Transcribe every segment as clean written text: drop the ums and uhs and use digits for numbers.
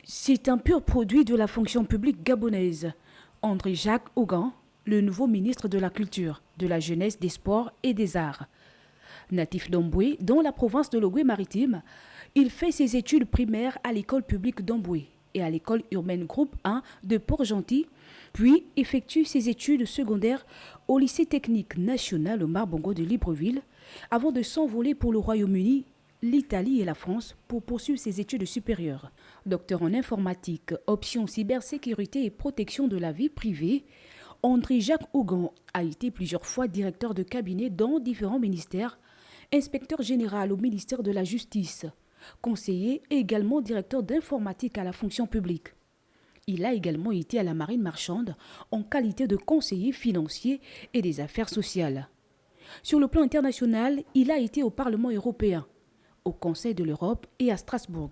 C'est un pur produit de la fonction publique gabonaise. André-Jacques Ogan, le nouveau ministre de la Culture, de la Jeunesse, des Sports et des Arts. Natif d'Omboué, dans la province de l'Ogooué-Maritime, il fait ses études primaires à l'école publique d'Omboué et à l'école urbaine groupe 1 de Port-Gentil, puis effectue ses études secondaires au lycée technique national Omar Bongo de Libreville, avant de s'envoler pour le Royaume-Uni, l'Italie et la France pour poursuivre ses études supérieures. Docteur en informatique, option cybersécurité et protection de la vie privée, André-Jacques Ogan a été plusieurs fois directeur de cabinet dans différents ministères, inspecteur général au ministère de la Justice, conseiller et également directeur d'informatique à la fonction publique. Il a également été à la marine marchande en qualité de conseiller financier et des affaires sociales. Sur le plan international, il a été au Parlement européen, au Conseil de l'Europe et à Strasbourg.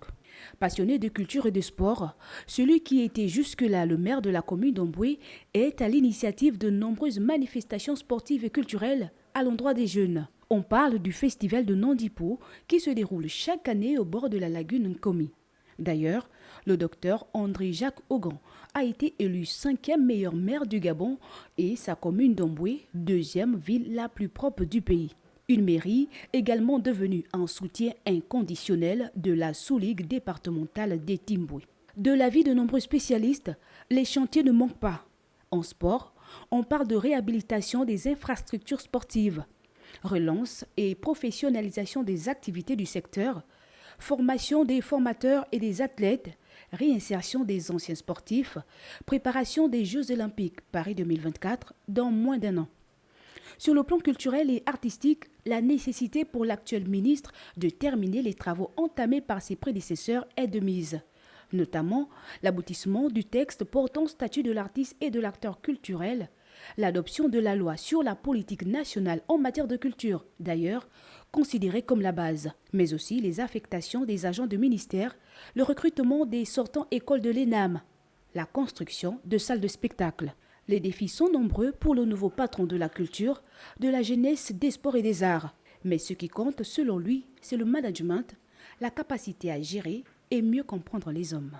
Passionné de culture et de sport, celui qui était jusque-là le maire de la commune d'Omboué est à l'initiative de nombreuses manifestations sportives et culturelles à l'endroit des jeunes. On parle du festival de Nandipo qui se déroule chaque année au bord de la lagune Nkomi. D'ailleurs, le docteur André-Jacques Ogan a été élu 5e meilleur maire du Gabon et sa commune d'Omboué, 2e ville la plus propre du pays. Une mairie également devenue un soutien inconditionnel de la sous-ligue départementale des Timboué. De l'avis de nombreux spécialistes, les chantiers ne manquent pas. En sport, on parle de réhabilitation des infrastructures sportives, relance et professionnalisation des activités du secteur, formation des formateurs et des athlètes, réinsertion des anciens sportifs, préparation des Jeux olympiques Paris 2024 dans moins d'un an. Sur le plan culturel et artistique, la nécessité pour l'actuel ministre de terminer les travaux entamés par ses prédécesseurs est de mise, notamment l'aboutissement du texte portant statut de l'artiste et de l'acteur culturel, l'adoption de la loi sur la politique nationale en matière de culture, d'ailleurs considérée comme la base, mais aussi les affectations des agents de ministère, le recrutement des sortants écoles de l'ENAM, la construction de salles de spectacle. Les défis sont nombreux pour le nouveau patron de la culture, de la jeunesse, des sports et des arts. Mais ce qui compte, selon lui, c'est le management, la capacité à gérer et mieux comprendre les hommes.